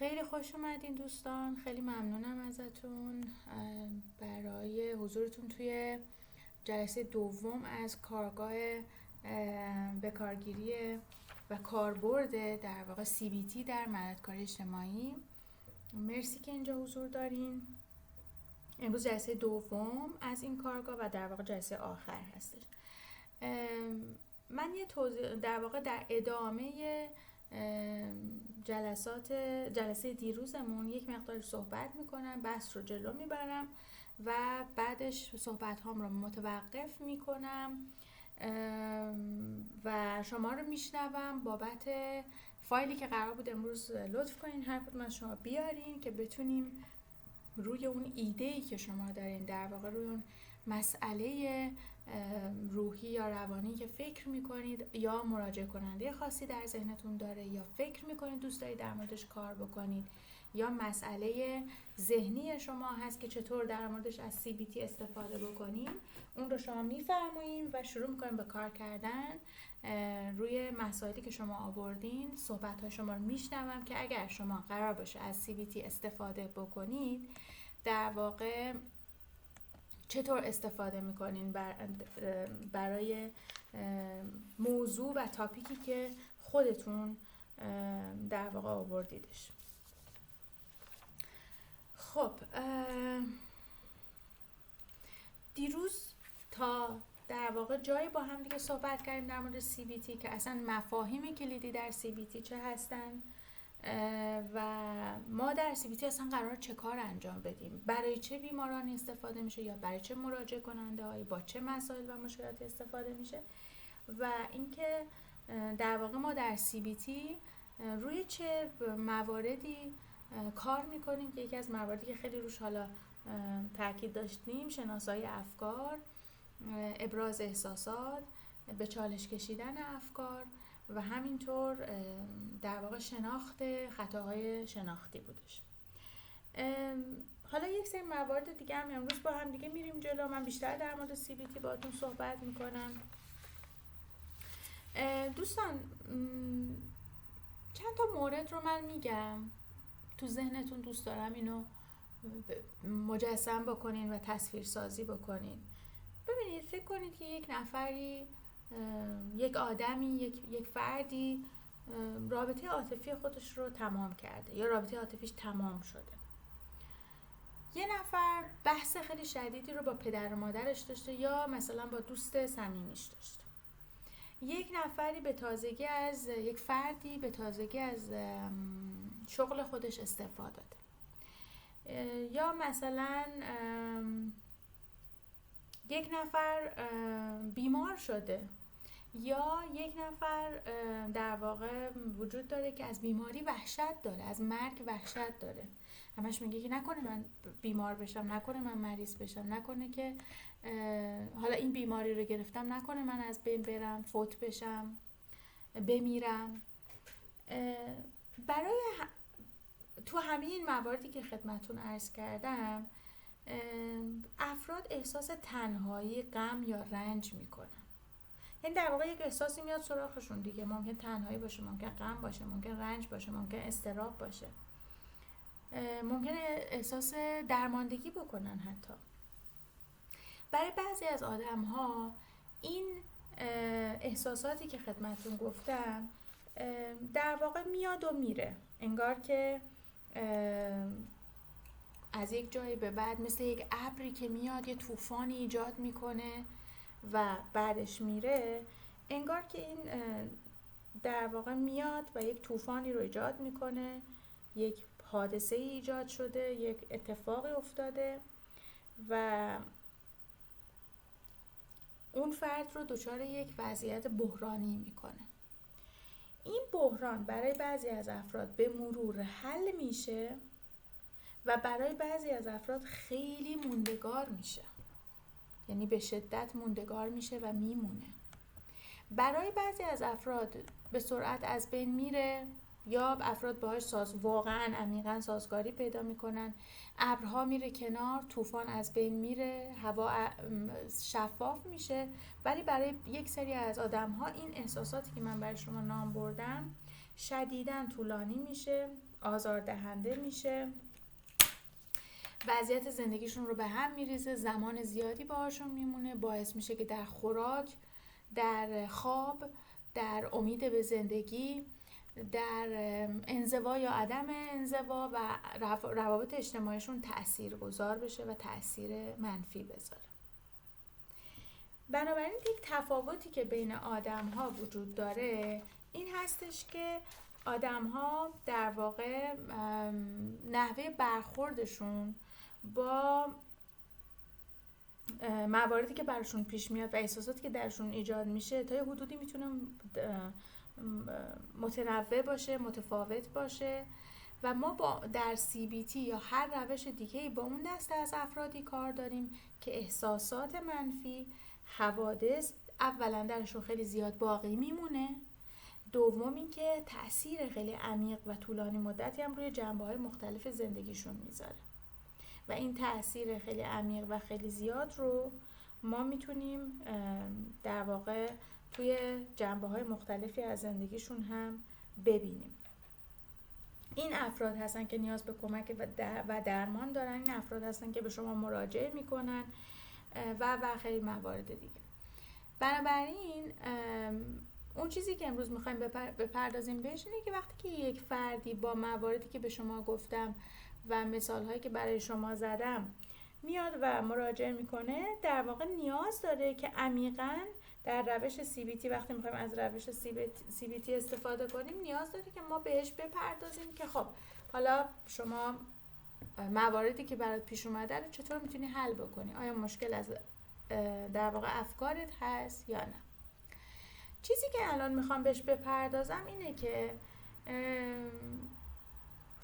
خیلی خوش اومدین دوستان. خیلی ممنونم ازتون برای حضورتون توی جلسه دوم از کارگاه بکارگیری و کاربرد در واقع CBT در مهارت‌کاری اجتماعی. مرسی که اینجا حضور دارین. امروز جلسه دوم از این کارگاه و در واقع جلسه آخر هستش. من یه توضیح در واقع در ادامه جلسه دیروزمون یک مقدار صحبت میکنم، بحث رو جلو میبرم و بعدش صحبت هام رو متوقف میکنم و شما رو میشنوم بابت فایلی که قرار بود امروز لطف کنین هر کدوم از شما بیارین که بتونیم روی اون ایده‌ای که شما دارین، در واقع روی اون مسئله روحی یا روانی که فکر میکنید یا مراجعه کننده خاصی در ذهنتون داره یا فکر میکنید دوست دارید در موردش کار بکنید یا مسئله ذهنی شما هست که چطور در موردش از CBT استفاده بکنید، اون رو شما میفرمایید و شروع میکنید به کار کردن روی مسائلی که شما آوردین. صحبت‌های شما رو میشنوم که اگر شما قرار باشه از CBT استفاده بکنید در واقع چطور استفاده میکنین برای موضوع و تاپیکی که خودتون در واقع آوردیدش. خب دیروز تا در واقع جایی با هم دیگه صحبت کردیم در مورد CBT که اصلا مفاهیم کلیدی در CBT چه هستن و ما در CBT اصلا قرار چه کار انجام بدیم، برای چه بیمارانی استفاده میشه یا برای چه مراجعه کننده هایی با چه مسائل و مشکلاتی استفاده میشه و اینکه در واقع ما در CBT روی چه مواردی کار میکنیم که یکی از مواردی که خیلی روش حالا تاکید داشتیم شناسایی افکار، ابراز احساسات، به چالش کشیدن افکار و همینطور در واقع شناخت خطاهای شناختی بودش. حالا یک سری موارد دیگه هم امروز با هم دیگه میریم جلو. من بیشتر در مورد CBT باهاتون صحبت میکنم. دوستان چند تا مورد رو من میگم تو ذهنتون، دوست دارم اینو مجسم بکنین و تصویر سازی بکنین. ببینید، فکر کنید که یک نفری، یک آدمی، یک فردی رابطه عاطفی خودش رو تمام کرده یا رابطه عاطفیش تمام شده. یه نفر بحث خیلی شدیدی رو با پدر و مادرش داشته یا مثلا با دوست صمیمیش داشته. یک فردی به تازگی از شغل خودش استعفا داده یا مثلا یک نفر بیمار شده یا یک نفر در واقع وجود داره که از بیماری وحشت داره، از مرگ وحشت داره. همش میگه که نکنه من بیمار بشم، نکنه من مریض بشم، نکنه که حالا این بیماری رو گرفتم، نکنه من از بین برم، فوت بشم، بمیرم. تو همه این مواردی که خدمتون عرض کردم افراد احساس تنهایی، غم یا رنج میکنن. یعنی در واقع یک احساسی میاد سراغشون دیگه. ممکن تنهایی باشه، ممکن غم باشه، ممکن رنج باشه، ممکن اضطراب باشه، ممکن احساس درماندگی بکنن. حتی برای بعضی از آدم ها این احساساتی که خدمتون گفتم در واقع میاد و میره، انگار که از یک جایی به بعد مثل یک ابری که میاد یه طوفانی ایجاد میکنه و بعدش میره. انگار که این در واقع میاد و یک طوفانی رو ایجاد میکنه، یک حادثه ایجاد شده، یک اتفاقی افتاده و اون فرد رو دچار یک وضعیت بحرانی میکنه. این بحران برای بعضی از افراد به مرور حل میشه و برای بعضی از افراد خیلی موندگار میشه، یعنی به شدت موندگار میشه و میمونه. برای بعضی از افراد به سرعت از بین میره یا افراد باهاش واقعا عمیقا سازگاری پیدا میکنن. ابرها میره کنار، طوفان از بین میره، هوا شفاف میشه. ولی برای یک سری از آدم ها این احساساتی که من برای شما نام بردم شدیداً طولانی میشه، آزاردهنده میشه، وضعیت زندگیشون رو به هم میریزه، زمان زیادی باهاشون میمونه، باعث میشه که در خوراک، در خواب، در امید به زندگی، در انزوا یا عدم انزوا و روابط اجتماعیشون تأثیر گذار بشه و تأثیر منفی بذاره. بنابراین یک تفاوتی که بین آدم ها وجود داره این هستش که آدم ها در واقع نحوه برخوردشون با مواردی که براشون پیش میاد و احساساتی که درشون ایجاد میشه تا یه حدودی میتونه متنوع باشه، متفاوت باشه و ما در CBT یا هر روش دیگه‌ای با اون دسته از افرادی کار داریم که احساسات منفی، حوادث اولا درشون خیلی زیاد باقی میمونه، دوم این که تأثیر خیلی عمیق و طولانی مدتی هم روی جنبه‌های مختلف زندگیشون میذاره و این تأثیر خیلی عمیق و خیلی زیاد رو ما میتونیم در واقع توی جنبه‌های مختلفی از زندگیشون هم ببینیم. این افراد هستن که نیاز به کمک و درمان دارن، این افراد هستن که به شما مراجعه میکنن و خیلی موارد دیگه. بنابراین اون چیزی که امروز میخوایم بپردازیم بهش اینه که وقتی که یک فردی با مواردی که به شما گفتم و مثالهایی که برای شما زدم میاد و مراجعه میکنه، در واقع نیاز داره که عمیقاً در روش CBT وقتی میخوایم از روش CBT استفاده کنیم نیاز داره که ما بهش بپردازیم که خب حالا شما مواردی که برات پیش اومده رو چطور میتونی حل بکنی، آیا مشکل از در واقع افکارت هست یا نه. چیزی که الان میخوام بهش بپردازم اینه که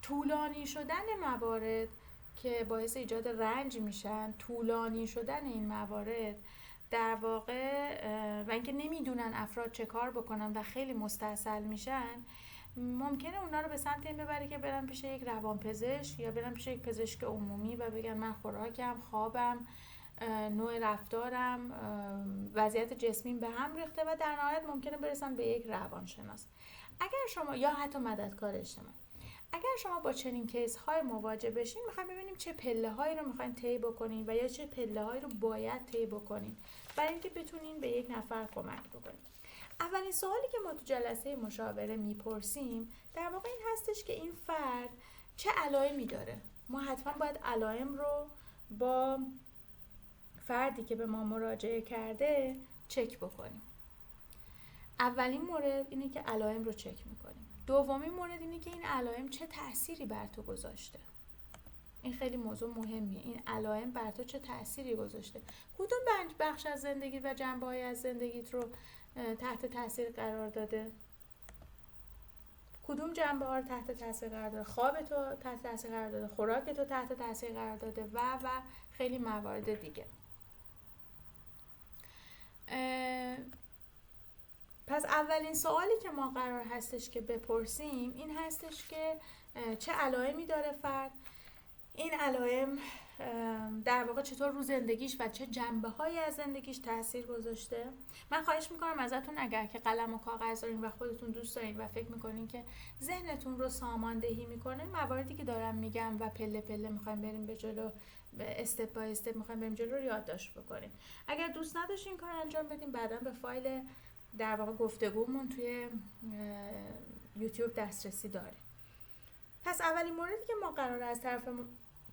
طولانی شدن موارد که باعث ایجاد رنج میشن، طولانی شدن این موارد در واقع و اینکه نمیدونن افراد چه کار بکنن و خیلی مستعصل میشن، ممکنه اونا رو به سمت این ببره که برن پیش یک روانپزشک یا برن پیش یک پزشک عمومی و بگن من خوراکم، خوابم، نوع رفتارم، وضعیت جسمیم به هم ریخته و در نهایت ممکنه برسن به یک روانشناس. اگر شما یا حتی مددکار اجتماعی، اگر شما با چنین کیس های مواجه بشین، میخوایم ببینیم چه پله هایی رو میخواین طی بکنین و یا چه پله هایی رو باید طی بکنین برای اینکه بتونین به یک نفر کمک بکنین. اولین سوالی که ما تو جلسه مشاوره میپرسیم در واقع این هستش که این فرد چه علائمی داره. ما حتما باید علائم رو با فردی که به ما مراجعه کرده چک بکنیم. اولین مورد اینه که علائم رو چک میکنیم. دومین مورد اینه که این علائم چه تأثیری بر تو گذاشته. این خیلی موضوع مهمیه. این علائم بر تو چه تأثیری گذاشته؟ کدوم بخش از زندگی و جنبه‌های از زندگیت رو تحت تأثیر قرار داده؟ کدوم جنبه‌ها رو تحت تأثیر قرار داده؟ خواب تو تحت تأثیر قرار داده؟ خوراک تو تحت تأثیر قرار داده و خیلی موارد دیگه. پس اولین سوالی که ما قرار هستش که بپرسیم این هستش که چه علائمی داره فرد، این علائم در واقع چطور رو زندگیش و چه جنبه‌هایی از زندگیش تأثیر گذاشته. من خواهش میکنم ازتون اگر که قلم و کاغذ دارین و خودتون دوست دارین و فکر میکنین که ذهنتون رو ساماندهی میکنه، مواردی که دارم میگم و پله پله میخوایم بریم به جلو، استپ بای استپ میخوایم بریم جلو رو یادداشت بکنین. اگر دوست نداشتین کار انجام بدین، بعدا به فایل در واقع گفتگومون توی یوتیوب دسترسی داریم. پس اولین موردی که ما قراره از طرف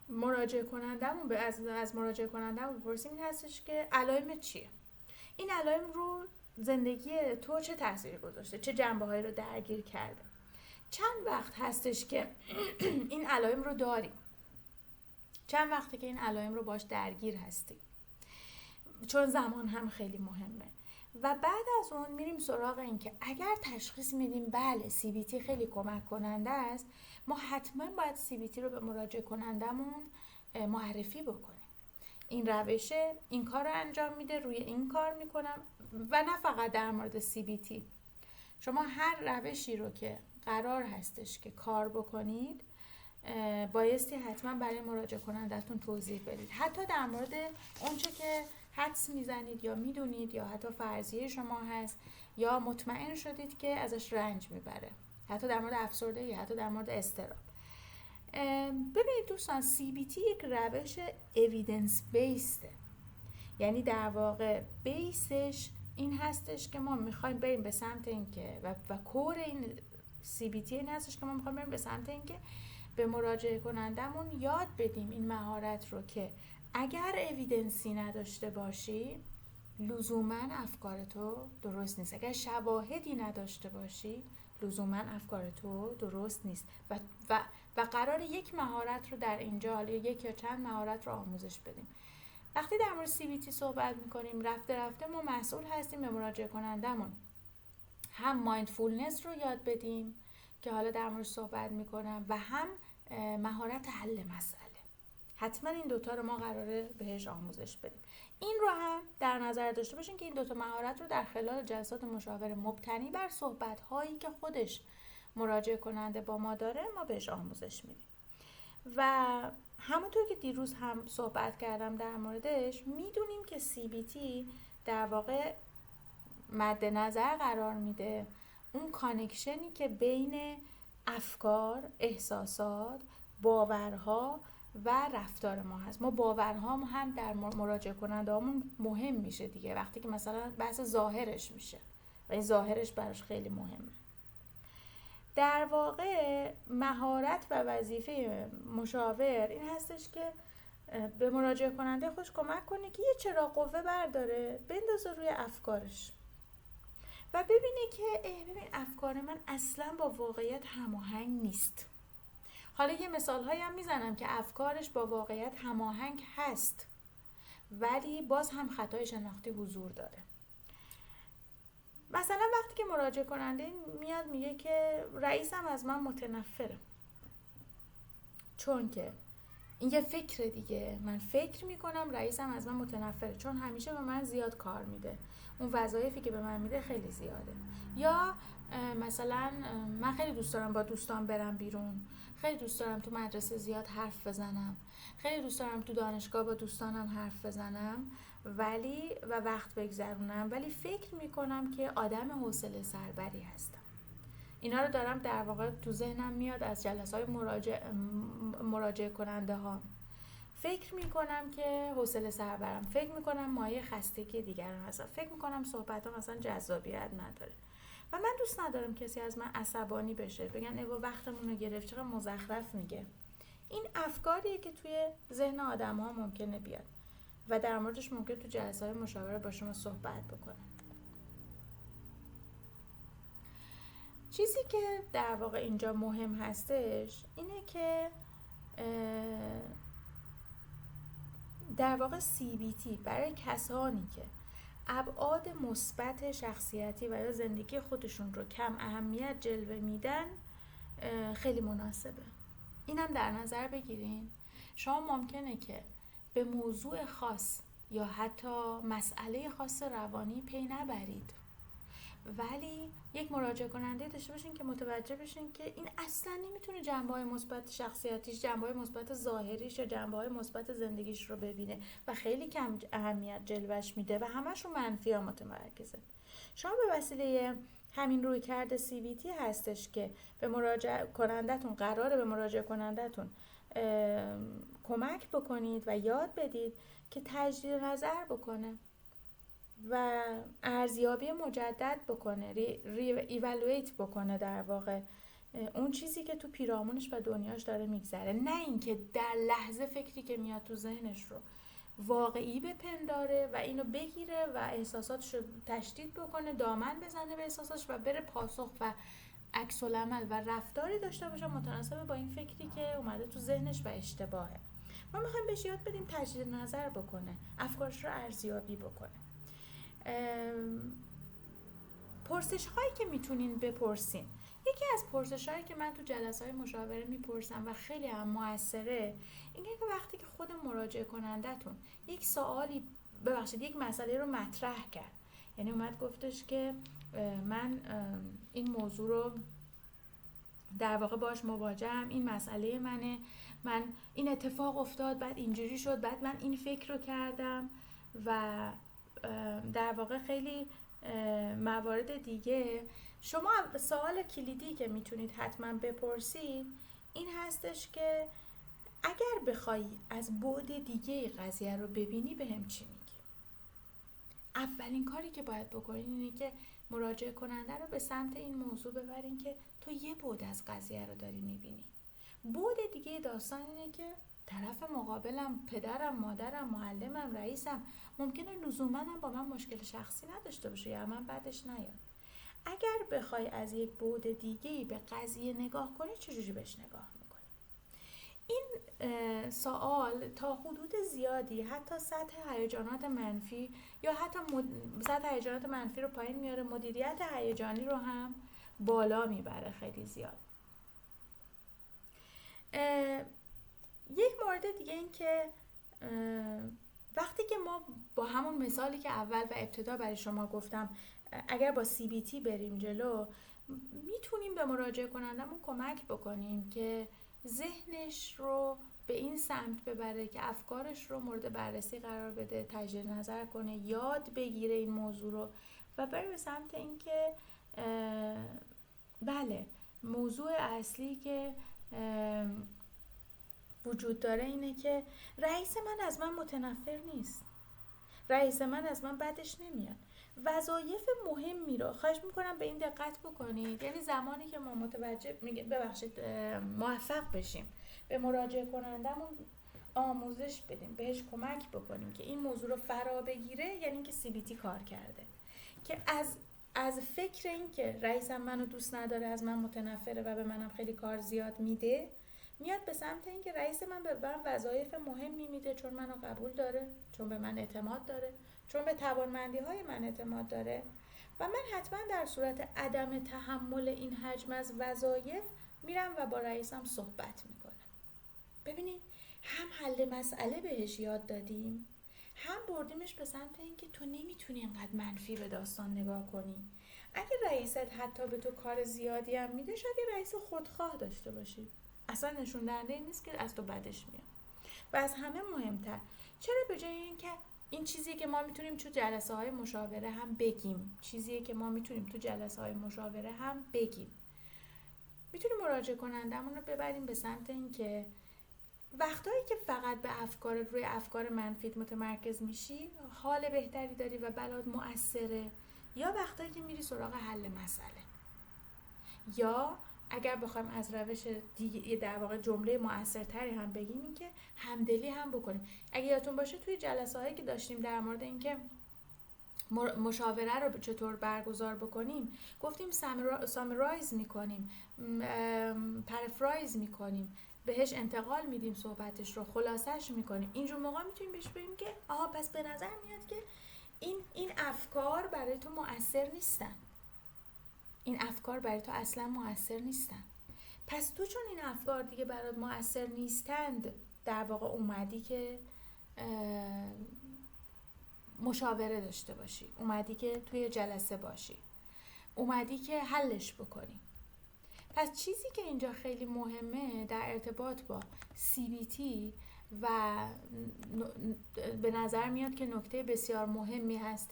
مراجعه کنندمون از مراجعه کنندمون بپرسیم این هستش که علائم چیه؟ این علائم رو زندگی تو چه تأثیری گذاشته؟ چه جنبه‌هایی رو درگیر کرده؟ چند وقت هستش که این علائم رو داریم؟ چند وقته که این علائم رو باش درگیر هستی؟ چون زمان هم خیلی مهمه. و بعد از اون میریم سراغ این که اگر تشخیص میدیم بله CBT خیلی کمک کننده است، ما حتما باید CBT رو به مراجعه کنندمون معرفی بکنیم. این روشه این کار رو انجام میده، روی این کار میکنم. و نه فقط در مورد CBT، شما هر روشی رو که قرار هستش که کار بکنید بایستی حتما برای مراجعه کنندتون توضیح بدید، حتی در مورد اونچه که حدس میزنید یا میدونید یا حتی فرضیه شما هست یا مطمئن شدید که ازش رنج میبره. حتی در مورد افسردگی، حتی در مورد اضطراب. ببینید دوستان، CBT یک روش اویدنس بیسته، یعنی در واقع بیسش این هستش که ما میخوایم بریم به سمت این که و کور این CBT این هستش که ما میخوایم بریم به سمت این که به مراجعه کنندمون یاد بدیم این مهارت رو که اگر اویدنسی نداشته باشی لزوما افکار تو درست نیست، اگر شواهدی نداشته باشی لزوما افکار تو درست نیست و قرار یک مهارت رو در اینجا، حالا یک یا چند مهارت رو آموزش بدیم. وقتی در مورد CBT صحبت میکنیم رفته رفته ما مسئول هستیم به مراجعه کنندمون هم مایندفولنس رو یاد بدیم که حالا در مورد صحبت میکنم و هم مهارت حل مسئله. حتما این دوتا رو ما قراره بهش آموزش بدیم. این رو هم در نظر داشته باشین که این دوتا مهارت رو در خلال جلسات مشاوره مبتنی بر صحبت هایی که خودش مراجعه کننده با ما داره ما بهش آموزش میدیم. و همونطور که دیروز هم صحبت کردم در موردش، میدونیم که CBT در واقع مد نظر قرار میده اون کانکشنی که بین افکار، احساسات، باورها و رفتار ما هست. ما باورها هم در مراجعه کننده هامون مهم میشه دیگه، وقتی که مثلا بحث ظاهرش میشه و این ظاهرش براش خیلی مهمه. در واقع مهارت و وظیفه مشاور این هستش که به مراجعه کننده خودش کمک کنه که یه چراغ قوه برداره بندازه روی افکارش و ببینه که ببین افکار من اصلا با واقعیت هماهنگ نیست. حالا یه مثال هایی هم میزنم که افکارش با واقعیت هماهنگ هست ولی باز هم خطای شناختی حضور داره. مثلا وقتی که مراجعه کننده میاد میگه که رئیسم از من متنفره، چون که این یه فکر دیگه، من فکر میکنم رئیسم از من متنفره چون همیشه به من زیاد کار میده، اون وظایفی که به من میده خیلی زیاده. یا مثلا من خیلی دوست دارم با دوستان برم بیرون، خیلی دوست دارم تو مدرسه زیاد حرف بزنم، خیلی دوست دارم تو دانشگاه با دوستانم حرف بزنم و وقت بگذرونم، ولی فکر میکنم که آدم حوصله سربری هستم. اینا رو دارم در واقع تو ذهنم میاد از جلسات مراجعه کننده ها. فکر میکنم که حوصله سربرم، فکر میکنم مایه خستگی دیگران هستم، فکر میکنم صحبتام مثلا جذابیت نداره و من دوست ندارم کسی از من عصبانی بشه، بگن ایوا وقتمون رو گرفت، چقدر مزخرف میگه. این افکاریه که توی ذهن آدم ها ممکنه بیاد و در موردش ممکنه تو جلسات مشاوره با شما صحبت بکنم. چیزی که در واقع اینجا مهم هستش اینه که در واقع CBT برای کسانی که ابعاد مثبت شخصیتی و یا زندگی خودشون رو کم اهمیت جلوه میدن خیلی مناسبه. اینم در نظر بگیرین. شما ممکنه که به موضوع خاص یا حتی مسئله خاص روانی پی نبرید ولی یک مراجعه کننده داشته باشین که متوجه بشین که این اصلا نمیتونه جنبه‌های مثبت شخصیتیش، جنبه‌های مثبت ظاهریش یا جنبه‌های مثبت زندگیش رو ببینه و خیلی کم اهمیت جلوش میده و همش رو منفی‌ها متمرکزه. شما به وسیله همین رویکرد CBT هستش که به مراجعه کنندتون قراره به مراجعه کنندتون کمک بکنید و یاد بدید که تجدید نظر بکنه و ارزیابی مجدد بکنه، ایوالویت بکنه در واقع اون چیزی که تو پیرامونش و دنیاش داره میگذره، نه اینکه در لحظه فکری که میاد تو ذهنش رو واقعی بپنداره و اینو بگیره و احساساتش رو تشدید بکنه، دامن بزنه به احساساتش و بره پاسخ و عکس العمل و رفتاری داشته باشه متناسب با این فکری که اومده تو ذهنش و اشتباهه. ما میخوایم بهش یاد بدیم تجدید نظر بکنه، افکارش رو ارزیابی بکنه. پرسش هایی که میتونین بپرسین، یکی از پرسش هایی که من تو جلسات مشاوره میپرسم و خیلی هم موثره اینه که وقتی که خود مراجعه کنندتون یک مسئله رو مطرح کرد، یعنی اومد گفتش که من این موضوع رو در واقع باش مواجهم، این مسئله منه، من این اتفاق افتاد، بعد اینجوری شد، بعد من این فکر رو کردم و در واقع خیلی موارد دیگه، شما سوال کلیدی که میتونید حتما بپرسید این هستش که اگر بخوای از بعد دیگه قضیه رو ببینی به هم چی میگی؟ اولین کاری که باید بکنین اینه که مراجعه کننده رو به سمت این موضوع ببرین که تو یه بعد از قضیه رو داری میبینی. بعد دیگه داستان اینه که طرف مقابلم، پدرم، مادرم، معلمم، رئیسم ممکنه لزوماً هم با من مشکل شخصی نداشته باشه یا من بعدش نیاد. اگر بخوای از یک بعد دیگه‌ای به قضیه نگاه کنی چجوری بهش نگاه میکنی؟ این سوال تا حدود زیادی حتی سطح هیجانات منفی یا حتی سطح هیجانات منفی رو پایین میاره، مدیریت هیجانی رو هم بالا میبره خیلی زیاد. یک مورد دیگه این که وقتی که ما با همون مثالی که اول و ابتدا برای شما گفتم اگر با CBT بریم جلو میتونیم به مراجعه کنندمون کمک بکنیم که ذهنش رو به این سمت ببره که افکارش رو مورد بررسی قرار بده، تجدید نظر کنه، یاد بگیره این موضوع رو و بره به سمت این که بله موضوع اصلی که وجود داره اینه که رئیس من از من متنفر نیست، رئیس من از من بدش نمیاد. وظایف مهمی رو خواهش میکنم به این دقت بکنید، یعنی زمانی که ما موفق بشیم به مراجعه کنندمون آموزش بدیم، بهش کمک بکنیم که این موضوع رو فرا بگیره، یعنی که CBT کار کرده. که از فکر این که رئیسم منو دوست نداره، از من متنفره و به منم خیلی کار زیاد میده، میاد به سمت این که رئیس من به من وظایف مهمی میده چون منو قبول داره، چون به من اعتماد داره، چون به توانمندی های من اعتماد داره و من حتما در صورت عدم تحمل این حجم از وظایف میرم و با رئیسم صحبت میکنم. ببینید هم حل مسئله بهش یاد دادیم، هم بردیمش به سمت اینکه تو نمیتونی اینقدر منفی به داستان نگاه کنی. اگه رئیست حتی به تو کار زیادی هم میده، شاید یه رئیس خودخواه داشته باشی، اصلا نشون دهنده این نیست که از تو بدش میاد. و از همه مهمتر، چرا به جای اینکه این چیزیه که ما میتونیم تو جلسه های مشاوره هم بگیم، میتونیم مراجعه کنندمون رو ببریم به سمت این که وقتایی که فقط به روی افکار منفیت متمرکز میشی حال بهتری داری و بلاد مؤثره، یا وقتایی که میری سراغ حل مسئله، یا اگر بخوایم از روش دیگه در واقع جمله مؤثرتری هم بگیم این که همدلی هم بکنیم. اگه یادتون باشه توی جلسه هایی که داشتیم در مورد این که مشاوره رو چطور برگزار بکنیم گفتیم سامرایز میکنیم، پرفرایز میکنیم، بهش انتقال میدیم، صحبتش رو خلاصش میکنیم. اینجور موقع میتونیم بهش بگیم که پس به نظر میاد که این افکار برای تو مؤثر نیستن، این افکار برای تو اصلا مؤثر نیستن. پس تو چون این افکار دیگه برات مؤثر نیستند در واقع اومدی که مشاوره داشته باشی، اومدی که توی جلسه باشی، اومدی که حلش بکنی. پس چیزی که اینجا خیلی مهمه در ارتباط با CBT و به نظر میاد که نکته بسیار مهمی هست